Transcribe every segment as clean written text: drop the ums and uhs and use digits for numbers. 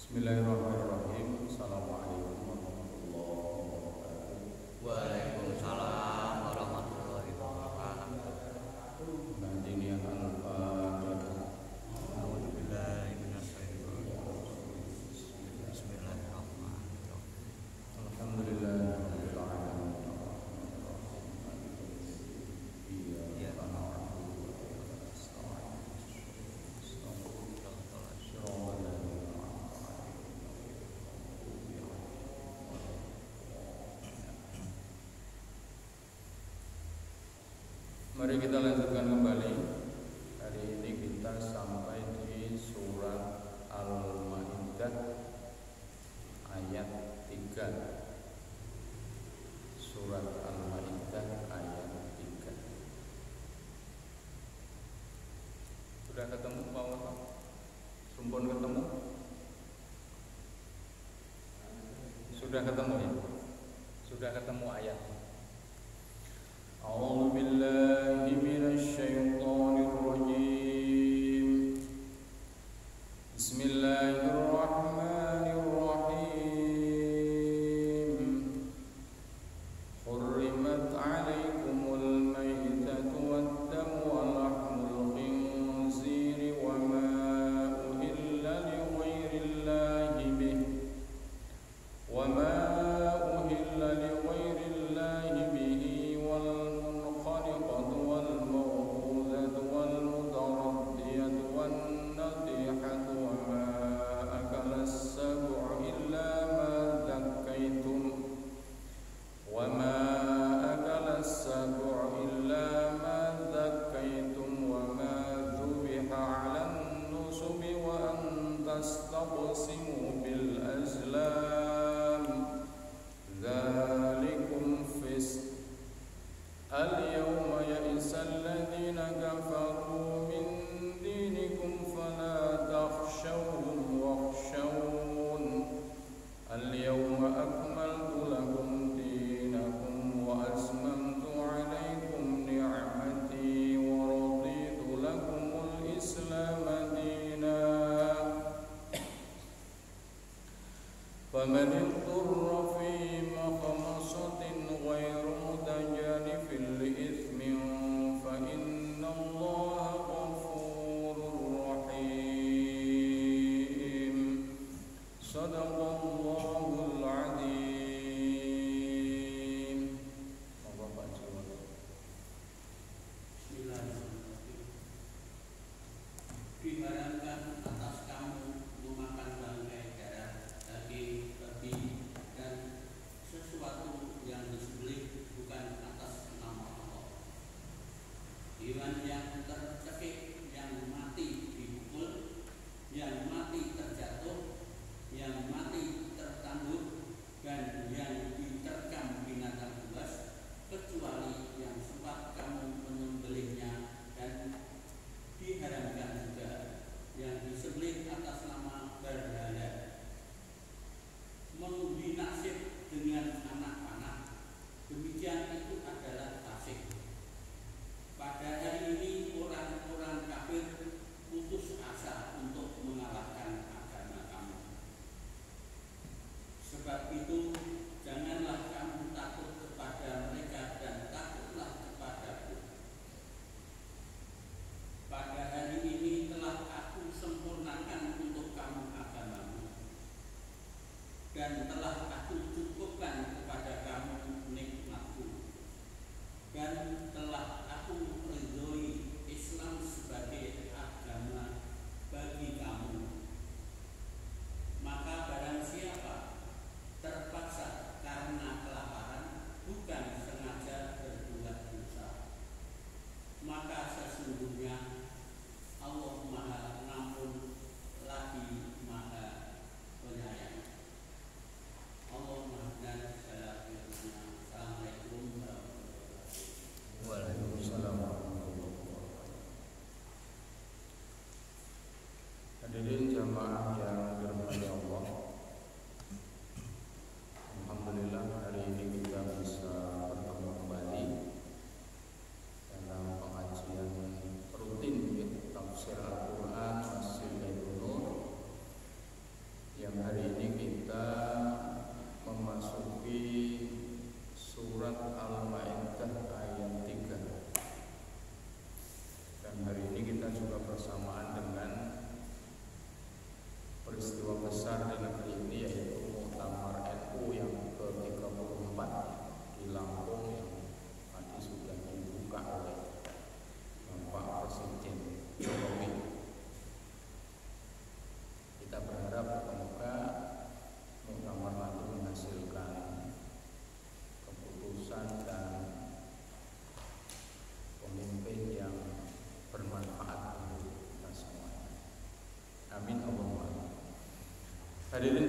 Bismillahirrahmanirrahim. Assalamualaikum warahmatullahi wabarakatuh. Waalaikumsalam warahmatullahi wabarakatuh. Ba'dini al-Fatihah. A'udzubillahi minasyaitonir rajim. Bismillahirrahmanirrahim. Alhamdulillahirabbil alamin. Iyyaka na'budu wa iyyaka nasta'in. Shiratal ladzina an'amta 'alaihim. Mari kita lanjutkan kembali. Hari ini kita sampai di surat Al-Maidah ayat 3. Surat Al-Maidah ayat 3. Sudah ketemu Pak Wata? Sumpun ketemu? Sudah ketemu ya? Sudah ketemu ayat. A'udzu billahi minasy syaithanir rajim. Bismillahirrahmanirrahim. Hurrimat 'alaikumul maitatu wad-damu wa lahmul khinziri wa ma uhilla li ghairillahi bih wa ma uhilla li ghairillahi bihi والمنخنقة والموقوذة والمتردية والنطيحة وما أكل السبع إلا ما ذكيتم وما وما ذبح على النصب وأن تستقسموا بالأزلام ذلكم فسق اليوم يئس الذين كفروا من دينكم فلا تخشوهم واخشون اليوم أكملت لكم دينكم وأتممت عليكم نعمتي ورضيت لكم الإسلام دينا فمن اضطر في مخمصة غير متجانف لإثم فإن الله غفور رحيم صدق الله العظيم. Diharamkan atas kamu memakan bangkai darah, daging, babi, dan sesuatu yang disembelih bukan atas nama Allah. Hewan yang tercekik, yang mati dipukul, yang mati terjatuh, yang mati tertangguh, dan yang diterkam binatang buas, kecuali yang sempat kamu menyembelihnya, dan diharamkan juga yang disembelih atas nama berhala. Mengundi nasib dengan anak-anak, demikian itu adalah fasik. Pada hari ini orang-orang kafir putus asa untuk mengalahkan agama kamu. Sebab itu janganlah kamu takut kepada mereka dan takutlah kepadaku. Pada hari ini telah aku sempurnakan untuk kamu agamamu, dan telah aku cukupkan kepada kamu nikmatku, dan telah aku ridhoi Islam sebagai agama bagi kamu. Maka barang siapa terpaksa karena kelaparan, bukan sengaja berbuat dosa, maka sesungguhnya Allah Maha Pengampun lagi Maha Penyayang. Allah dan segala firman-Nya. Assalamualaikum warahmatullahi wabarakatuh. Waalaikumsalam warahmatullahi wabarakatuh. Hadirin jamaah yang dirahmati Allah, alhamdulillah hari ini kita bisa bertemu kembali dalam pengajian rutin tafsir Al-Quran Masjid Nur yang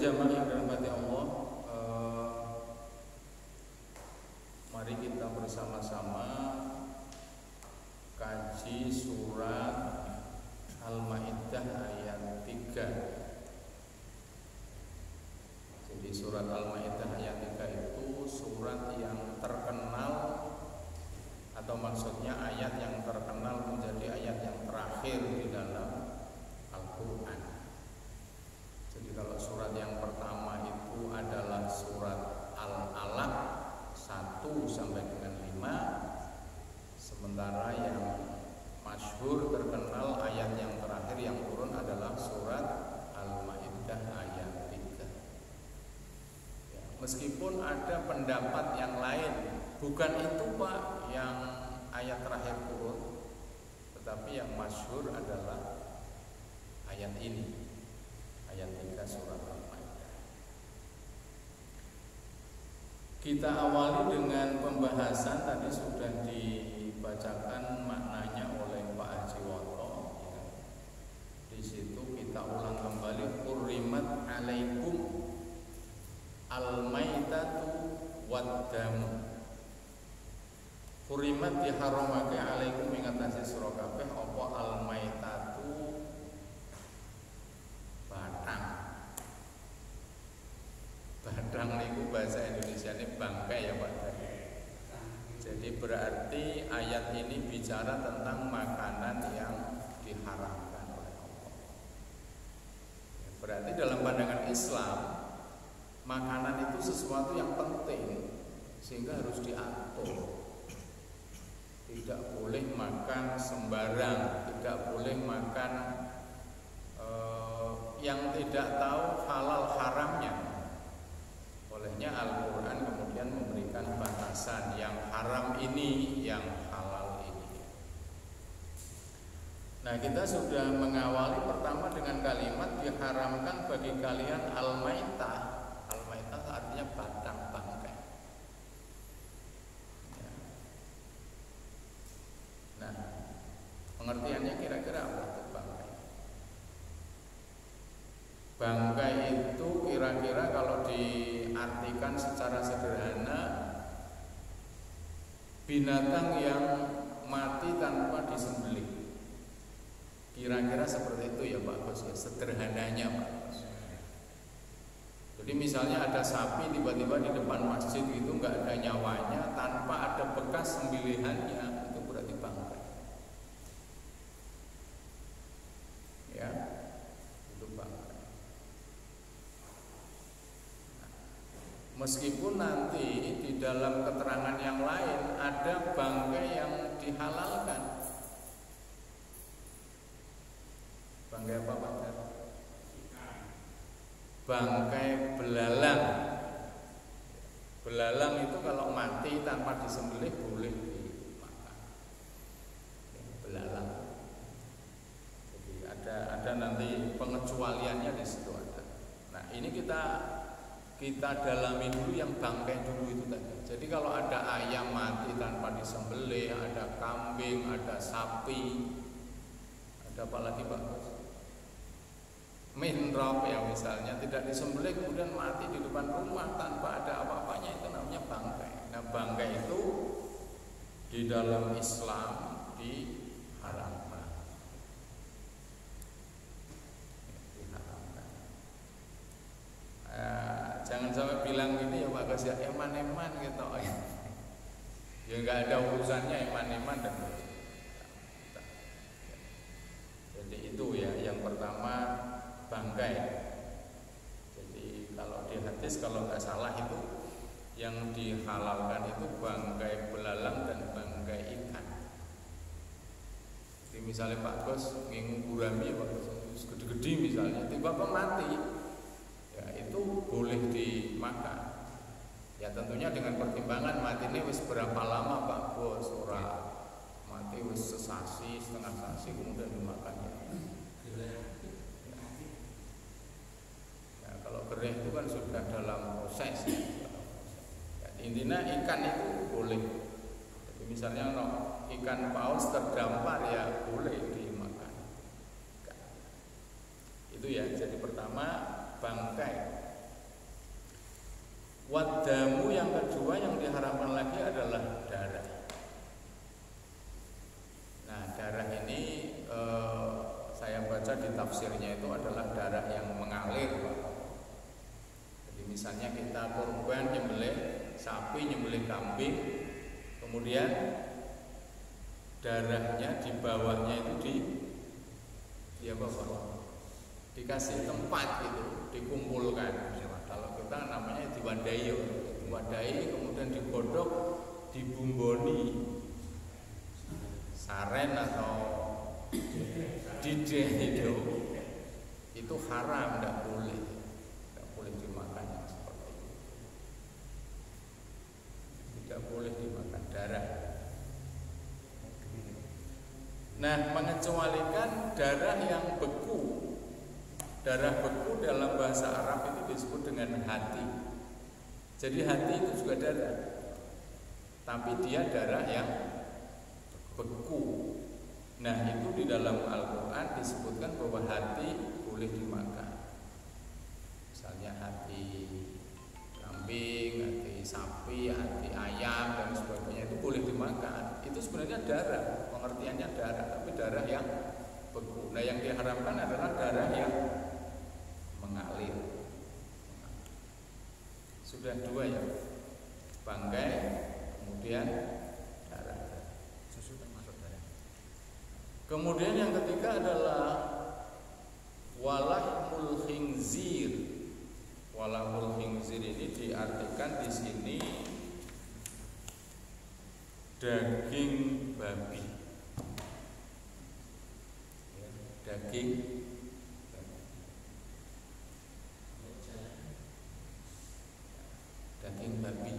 jamaah yang dirahmati Allah, mari kita bersama-sama kaji surat Al-Maidah ayat 3. Jadi surat Al-Maidah ayat 3 itu surat yang terkenal, atau maksudnya ayat yang terkenal menjadi ayat yang terakhir di dalam Al-Quran. Jadi kalau surat yang pertama itu adalah surat Al-Alaq 1 sampai dengan 5, sementara yang masyhur terkenal ayat yang terakhir yang turun adalah surat Al-Maidah ayat 3. Ya, meskipun ada pendapat yang lain, bukan itu Pak yang ayat terakhir turun, tetapi yang masyhur adalah ayat ini, ayat 3 surat Al-Maidah. Kita awali dengan pembahasan, tadi sudah dibacakan maknanya oleh Pak Haji Woto, ya. Di situ kita ulang kembali, hurrimat alaikum al-maitatu wad-damu. Hurrimat diharamake alaikum ing atase sira kabeh apa al-maitatu batang. Batang niku bahasa Indonesia ini bangkai ya Pak. Jadi berarti ayat ini bicara tentang makanan yang diharamkan oleh Allah. Berarti dalam pandangan Islam, makanan itu sesuatu yang penting sehingga harus diatur. Tidak boleh makan sembarang, tidak boleh makan yang tidak tahu halal haramnya. Olehnya Al-Quran kemudian memberikan batasan, yang haram ini, yang halal ini. Nah, kita sudah mengawali pertama dengan kalimat diharamkan bagi kalian al-maitah. Al-maitah artinya batang bangkai. Ya. Nah, pengertiannya kira-kira apa itu bangkai? Bangkai itu kira-kira kalau diartikan secara sederhana, binatang yang mati tanpa disembelih. Kira-kira seperti itu ya Pak Bos, ya, sederhananya Pak Bos. Jadi misalnya ada sapi tiba-tiba di depan masjid itu nggak ada nyawanya, tanpa ada bekas sembelihannya, itu berarti bangkai. Ya, itu bangkai. Meskipun nanti di dalam keterangan yang lain ada bangkai yang dihalalkan. Bangkai apa Pak? Bangkai belalang. Belalang itu kalau mati tanpa disembelih boleh dimakan. Belalang. Jadi ada nanti pengecualiannya di situ ada. Nah, ini kita dalami dulu yang bangkai dulu itu tadi. Jadi kalau ada ayam mati tanpa disembelih, ada kambing, ada sapi, ada apa lagi Pak? Minrok ya misalnya, tidak disembelih kemudian mati di depan rumah tanpa ada apa-apanya, itu namanya bangkai. Nah, bangkai itu di dalam Islam diharamkan. Jangan sampai bilang gini ya Pak Gas, ya eman-eman gitu. Ya nggak ada urusannya eman-eman dan jadi itu ya yang pertama, bangkai. Jadi kalau di hadis kalau nggak salah itu yang dihalalkan itu bangkai belalang dan bangkai ikan. Jadi misalnya Pak Bos ngingu gurami, Pak Bos gede-gede misalnya, tiba-tiba mati, ya itu boleh dimakan. Ya tentunya dengan pertimbangan mati ini wis berapa lama Pak Bos, ora mati wis sesasi, setengah sasi kemudian dimakannya. Kalau gereh itu kan sudah dalam proses ya. Intinya ikan itu boleh. Jadi misalnya ikan paus terdampar ya boleh dimakan. Itu ya. Jadi pertama bangkai. Wadamu yang kedua yang diharamkan lagi adalah darah. Nah, darah ini saya baca di tafsirnya itu adalah darah yang mengalir, Pak. Jadi misalnya kita kurban nyembelih sapi, nyembelih kambing, kemudian darahnya di bawahnya itu dikasih tempat gitu, dikumpulkan. Kalau kita namanya diwadai, kemudian digodok, dibumboni saren atau dideh itu haram, tidak boleh dimakan yang seperti itu. Tidak boleh dimakan darah. Nah, mengecualikan darah yang beku. Darah beku dalam bahasa Arab itu disebut dengan hati. Jadi hati itu juga darah, tapi dia darah yang beku. Nah, itu di dalam Al-Quran disebutkan bahwa hati boleh dimakan. Misalnya hati kambing, hati sapi, hati ayam dan sebagainya itu boleh dimakan. Itu sebenarnya darah, pengertiannya darah, tapi darah yang beku. Nah, yang diharamkan adalah darah yang mengalir. Sudah dua ya, bangkai, kemudian darah. Susu termasuk darah. Kemudian yang ketiga adalah walahmul khinzir. Walahmul khinzir ini diartikan di sini daging babi. Ya, daging babi.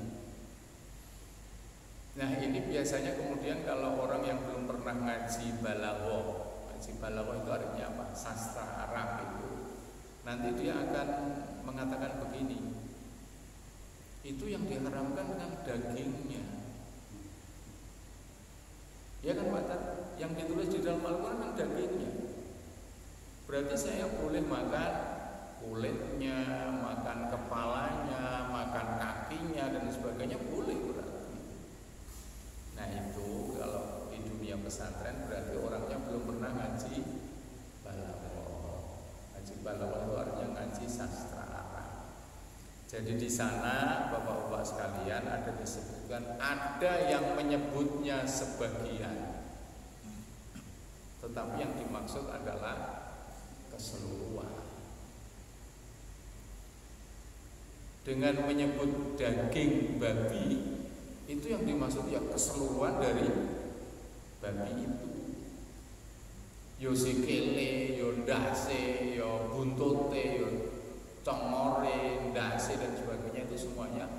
Nah, ini biasanya kemudian kalau orang yang belum pernah ngaji balaghah itu artinya apa? Sastra Arab itu. Nanti dia akan mengatakan begini. Itu yang diharamkan dengan dagingnya. Ya kan Pak Tar? Yang ditulis di dalam Al-Quran kan dagingnya. Berarti saya boleh makan kulitnya, makan kepalanya, makan kakinya dan sebagainya boleh berarti. Nah, itu kalau di dunia pesantren berarti orangnya belum pernah ngaji balaghah. Ngaji balaghah itu artinya ngaji sastra Arab. Jadi di sana Bapak-bapak sekalian ada disebutkan, ada yang menyebutnya sebagian, tetapi yang dimaksud adalah keseluruhan. Dengan menyebut daging babi, itu yang dimaksud ya keseluruhan dari babi itu. Yo sikile, yo ndase, yo buntute, yo congore, ndase dan sebagainya itu semuanya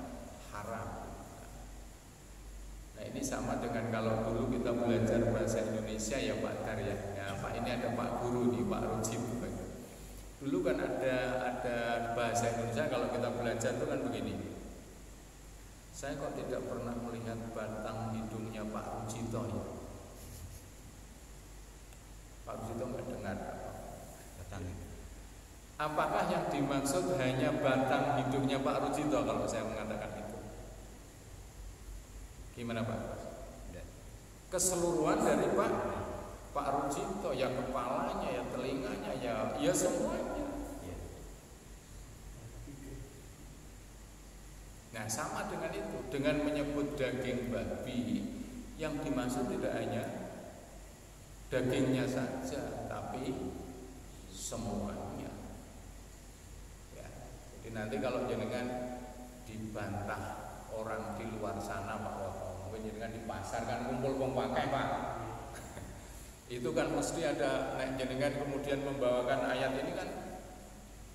haram. Nah, ini sama dengan kalau dulu kita belajar bahasa Indonesia ya Pak Dar ya. Nah, Pak ini ada Pak Guru nih, Pak Rujib. Dulu kan ada bahasa Indonesia kalau kita belajar itu kan begini. Saya kok tidak pernah melihat batang hidungnya Pak Rujito ya. Pak Rujito nggak dengar. Batang. Apakah yang dimaksud hanya batang hidungnya Pak Rujito kalau saya mengatakan itu? Gimana Pak? Keseluruhan dari Pak Rujito, ya kepalanya, ya telinganya, ya semuanya. Nah, sama dengan itu, dengan menyebut daging babi, yang dimaksud tidak hanya dagingnya saja, tapi semuanya. Ya, jadi nanti kalau jenengan dibantah orang di luar sana, Pak Woto, mungkin jenengan di pasar kan kumpul pakai Pak. Itu kan mesti ada, nek jenengan kemudian membawakan ayat ini kan,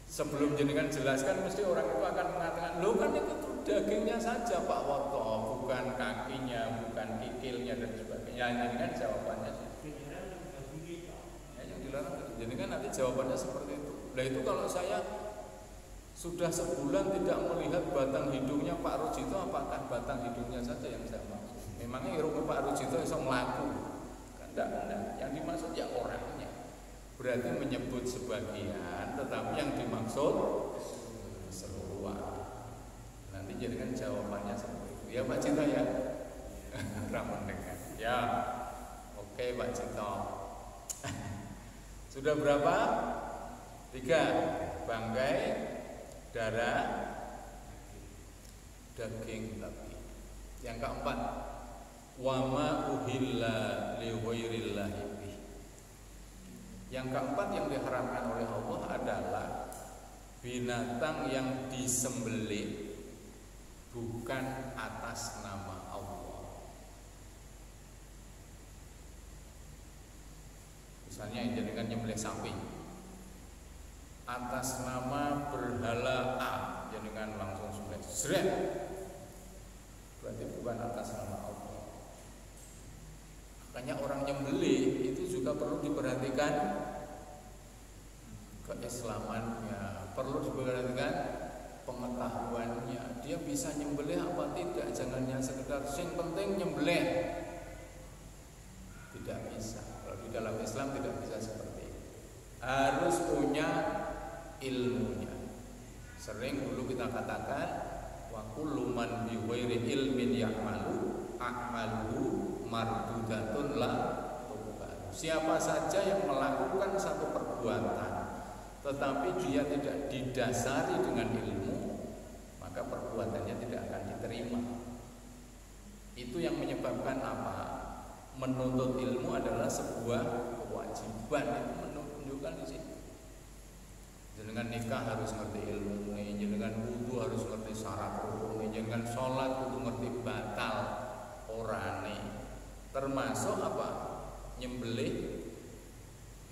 sebelum jenengan jelaskan mesti orang itu akan mengatakan, loh kan itu dagingnya saja Pak Woto, bukan kakinya, bukan kikilnya dan sebagainya. Jenengan jawabannya yang dilarang, jenengan nanti jawabannya seperti itu. Nah, itu kalau saya sudah sebulan tidak melihat batang hidungnya Pak Rujito, apakah batang hidungnya saja yang saya maksud? Memangnya irung Pak Rujito bisa melaku? Tidak, yang dimaksud ya orangnya. Berarti menyebut sebagian, tetapi yang dimaksud keseluruhan. Nanti jadi Ya Pak Cito ya. Mendengar. Ya. Oke Pak Cito. Sudah berapa? 3. Bangkai, darah, daging babi. Yang keempat, wama uhilla li ghairillahi bih. Yang keempat yang diharamkan oleh Allah adalah binatang yang disembelih bukan atas nama Allah. Misalnya yang jenengan nyembelih sapi atas nama berhala A, jenengan langsung sembelih. Seret. Berarti bukan atas nama Allah. Makanya orang nyembelih itu juga perlu diperhatikan keislamannya, perlu diperhatikan pengetahuannya. Dia bisa nyembelih apa tidak? Jangan hanya sekedar sing penting nyembelih. Tidak bisa. Kalau di dalam Islam tidak bisa seperti itu. Harus punya ilmunya. Sering dulu kita katakan wa kullu man bi ghairi ilmin ya'malu a'maluhu mardudatun la tuqbal. Siapa saja yang melakukan satu perbuatan tetapi dia tidak didasari dengan ilmu, maka perbuatannya tidak akan diterima. Itu yang menyebabkan apa? Menuntut ilmu adalah sebuah kewajiban. Itu menunjukkan di sini. Jenengan nikah harus ngerti ilmu, jenengan wudu harus ngerti syarat rukun, jenengan sholat kudu ngerti batal orane. Termasuk apa? Nyembelih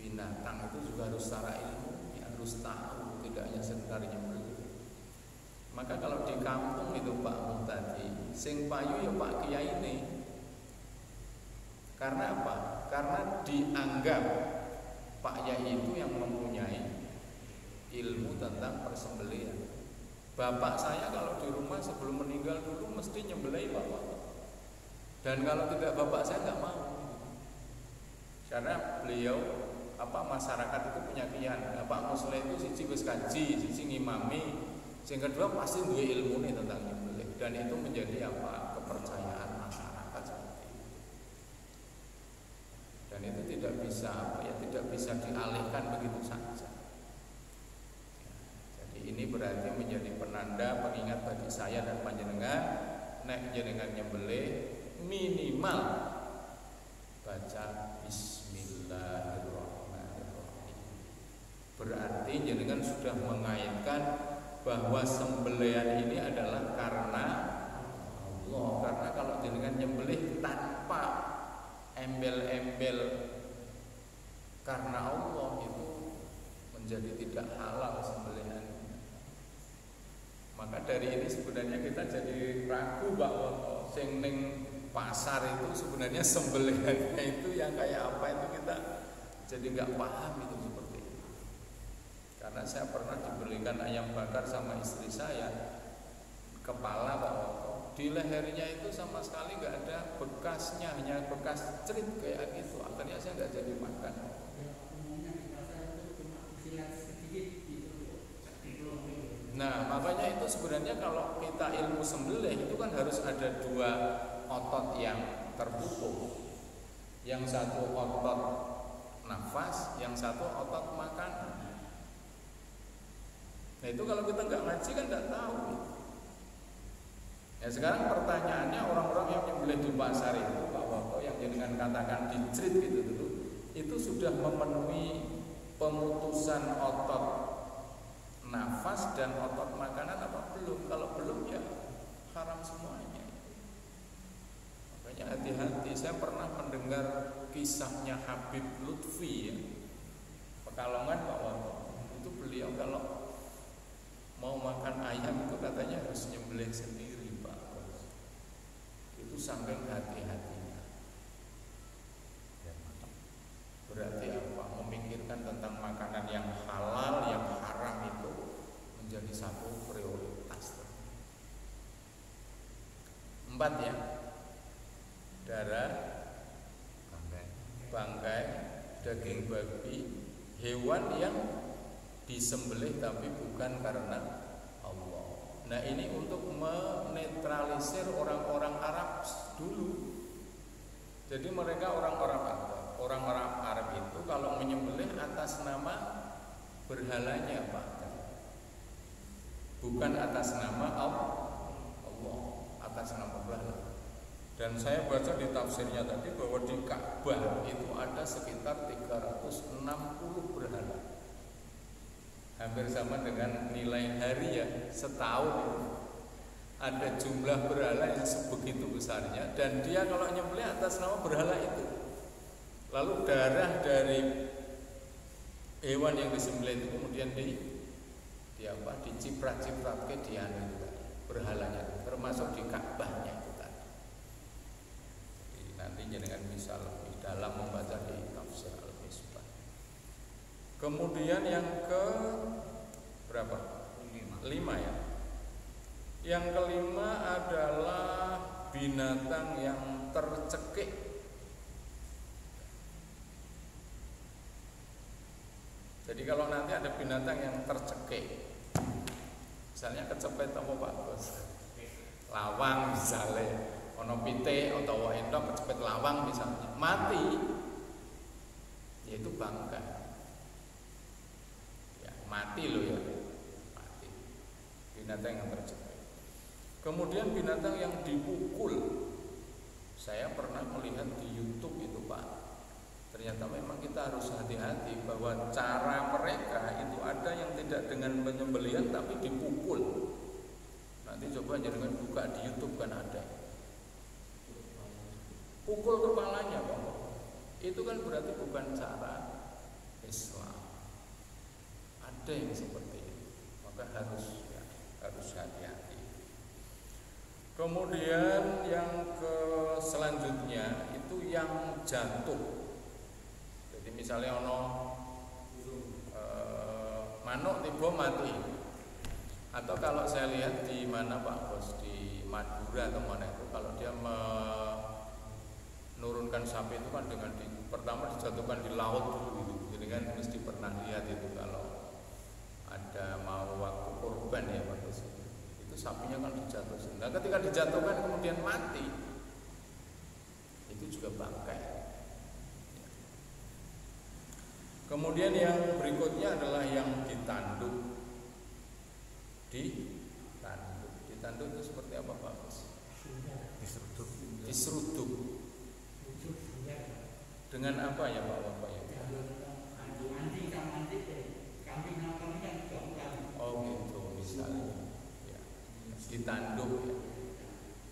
binatang itu juga harus secara ilmu, harus tahu, tidak hanya sekedar nyembelih. Maka kalau di kampung itu Pak Muhtadi, sing payu ya Pak Kiai ini. Karena apa? Karena dianggap Pak Yai itu yang mempunyai ilmu tentang persembelihan. Bapak saya kalau di rumah sebelum meninggal dulu mesti nyembelih bapak. Dan kalau tidak bapak saya nggak mau. Karena beliau masyarakat itu punya kian. Pak Muslim itu siji wis kaji, siji ngimami. Yang kedua pasti duwe ilmu nih tentang nyembelih. Dan itu menjadi kepercayaan masyarakat seperti itu. Dan itu tidak bisa dialihkan begitu saja. Ini berarti menjadi penanda pengingat bagi saya dan panjenengan, nek jenengan nyembelih minimal baca Bismillahirrahmanirrahim. Berarti jenengan sudah mengaitkan bahwa sembelihan ini adalah karena Allah. Karena kalau jenengan nyembelih tanpa embel-embel karena Allah itu menjadi tidak halal sembelihan. Maka dari ini sebenarnya kita jadi ragu bahwa sing ning pasar itu sebenarnya sembelihannya itu yang kayak apa itu kita jadi nggak paham itu seperti itu. Karena saya pernah dibelikan ayam bakar sama istri saya, kepala bahwa di lehernya itu sama sekali nggak ada bekasnya, hanya bekas cerit kayak gitu. Akhirnya saya nggak jadi makan. Nah, makanya itu sebenarnya kalau kita ilmu sembelih itu kan harus ada 2 otot yang terpupuk. Yang satu otot nafas, yang satu otot makan. Nah itu kalau kita nggak ngaji kan nggak tahu. Ya sekarang pertanyaannya orang-orang yang nyembelih di pasar itu, Pak Woko yang jenengan katakan dicrit gitu dulu, itu sudah memenuhi pemutusan otot nafas dan otot makanan apa belum? Kalau belum ya haram semuanya. Makanya hati-hati. Saya pernah mendengar kisahnya Habib Lutfi ya, Pekalongan Pak Wako. Itu beliau kalau mau makan ayam itu katanya harus nyembelih sendiri Pak. Itu saking hati-hatinya. Berarti apa? Memikirkan tentang makanan yang halal, yang haram itu menjadi satu prioritas. 4 ya. Darah, bangkai, daging babi, hewan yang disembelih tapi bukan karena Allah. Nah ini untuk menetralisir orang-orang Arab dulu. Jadi mereka orang-orang Arab itu kalau menyembelih atas nama berhalanya Pak, bukan atas nama Allah, atas nama berhala. Dan saya baca di tafsirnya tadi bahwa di Ka'bah itu ada sekitar 360 berhala. Hampir sama dengan nilai hari ya, setahun itu ada jumlah berhala yang sebegitu besarnya, dan dia kalau nyembelih atas nama berhala itu. Lalu darah dari hewan yang disembelih itu kemudian diciprat-ciprat ke dia itu berhalanya, termasuk di Ka'bahnya itu tadi. Jadi nanti jenengan bisa lebih dalam membaca di tafsir Al-Misbah. Kemudian yang ke berapa? 5 ya. Yang kelima adalah binatang yang tercekik. Jadi kalau nanti ada binatang yang tercekik, misalnya kecepet apa Pak Bos? Lawang misalnya, ono pite atau endok kecepet lawang misalnya, mati, yaitu bangkai. Mati loh ya, mati. Binatang yang tercekik. Kemudian binatang yang dipukul. Saya pernah melihat di YouTube itu Pak. Ternyata memang kita harus hati-hati bahwa cara mereka itu ada yang tidak dengan penyembelihan tapi dipukul. Nanti coba jangan buka di YouTube kan ada. Pukul kepalanya Pak. Itu kan berarti bukan cara Islam. Ada yang seperti itu, maka harus hati-hati. Kemudian yang selanjutnya itu yang jatuh. Jadi misalnya manuk tiba mati, atau kalau saya lihat di mana Pak Bos, di Madura atau mana itu, kalau dia menurunkan sapi itu kan dengan pertama dijatuhkan di laut dulu gitu. Jadi kan mesti pernah lihat itu kalau ada mau waktu korban ya Pak, itu sapinya kan dijatuhkan. Nah ketika dijatuhkan kemudian mati, itu juga bangkai. Kemudian yang berikutnya adalah yang ditanduk. Ditanduk itu seperti apa Pak Bos? Diseruduk. Dengan apa ya Pak Bapak ya? Oh gitu misalnya ya. Ditanduk ya.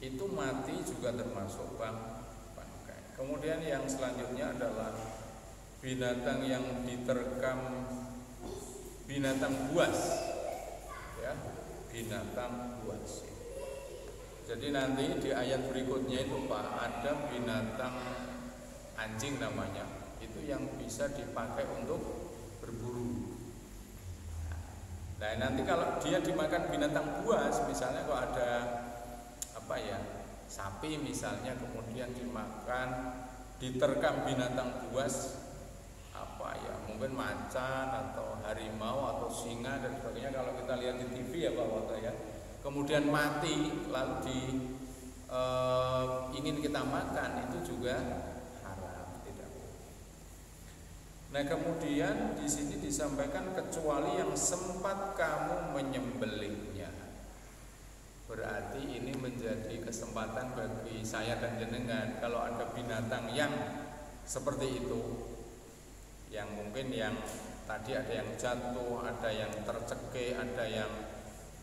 Itu mati juga termasuk bangkai. Kemudian yang selanjutnya adalah binatang yang diterkam, binatang buas ya, binatang buas. Jadi nanti di ayat berikutnya itu Pak, ada binatang anjing namanya, itu yang bisa dipakai untuk berburu. Nah nanti kalau dia dimakan binatang buas, misalnya kalau ada sapi misalnya, kemudian dimakan, diterkam binatang buas, mungkin macan atau harimau atau singa dan sebagainya, kalau kita lihat di TV ya Pak Wata ya, kemudian mati lalu ingin kita makan, itu juga haram, tidak boleh. Nah kemudian di sini disampaikan kecuali yang sempat kamu menyembelihnya. Berarti ini menjadi kesempatan bagi saya dan jenengan, kalau ada binatang yang seperti itu, yang mungkin yang tadi ada yang jatuh, ada yang tercekik, ada yang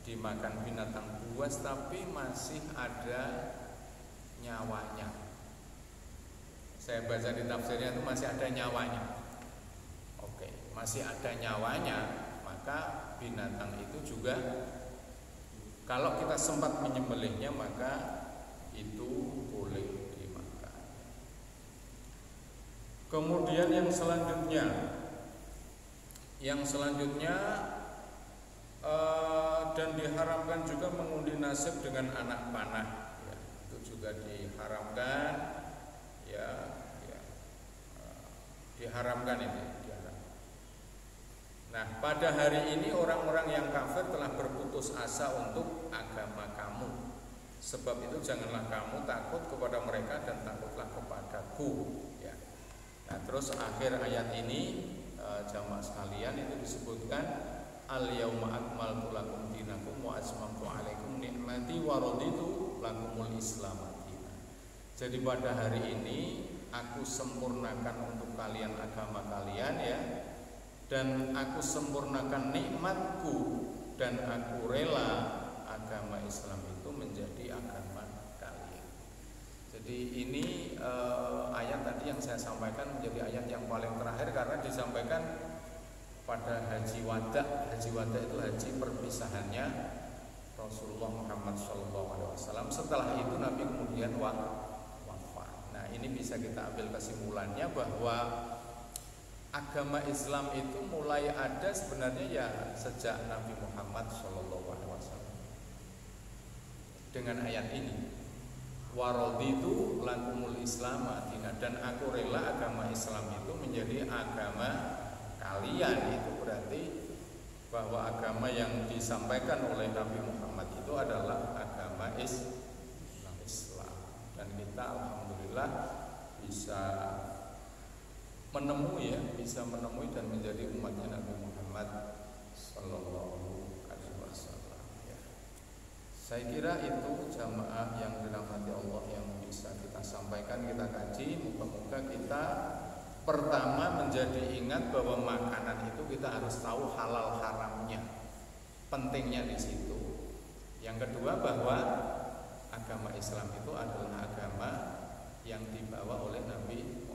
dimakan binatang buas, tapi masih ada nyawanya. Saya baca di tafsirnya itu masih ada nyawanya. Oke, masih ada nyawanya, maka binatang itu juga kalau kita sempat menyembelihnya maka itu boleh dimakan. Kemudian yang selanjutnya dan diharamkan juga mengundi nasib dengan anak panah ya, itu juga diharamkan diharamkan ini. Nah, pada hari ini orang-orang yang kafir telah berputus asa untuk agama kamu. Sebab itu janganlah kamu takut kepada mereka dan takutlah kepadaku. Ya. Nah, terus akhir ayat ini jamaah sekalian itu disebutkan al-yauma akmaltu lakum dinakum wa atmamtu alaikum ni'mati wa raditu lakumul Islam dinan. Jadi pada hari ini aku sempurnakan untuk kalian agama kalian ya. Dan aku sempurnakan nikmatku dan aku rela agama Islam itu menjadi agama kalian. Jadi ini ayat tadi yang saya sampaikan menjadi ayat yang paling terakhir karena disampaikan pada haji wada. Haji wada itu haji perpisahannya Rasulullah Muhammad SAW. Setelah itu Nabi kemudian wafat. Nah, ini bisa kita ambil kesimpulannya bahwa agama Islam itu mulai ada sebenarnya ya sejak Nabi Muhammad SAW. Dengan ayat ini, waraditu lakumul Islam dinan, dan aku rela agama Islam itu menjadi agama kalian. Itu berarti bahwa agama yang disampaikan oleh Nabi Muhammad itu adalah agama Islam. Dan kita alhamdulillah bisa menemui dan menjadi umatnya Nabi Muhammad Sallallahu Alaihi Wasallam. Ya. Saya kira itu jamaah yang dirahmati Allah yang bisa kita sampaikan, kita kaji. Moga-moga kita pertama menjadi ingat bahwa makanan itu kita harus tahu halal haramnya, pentingnya di situ. Yang kedua bahwa agama Islam itu adalah agama yang dibawa oleh Nabi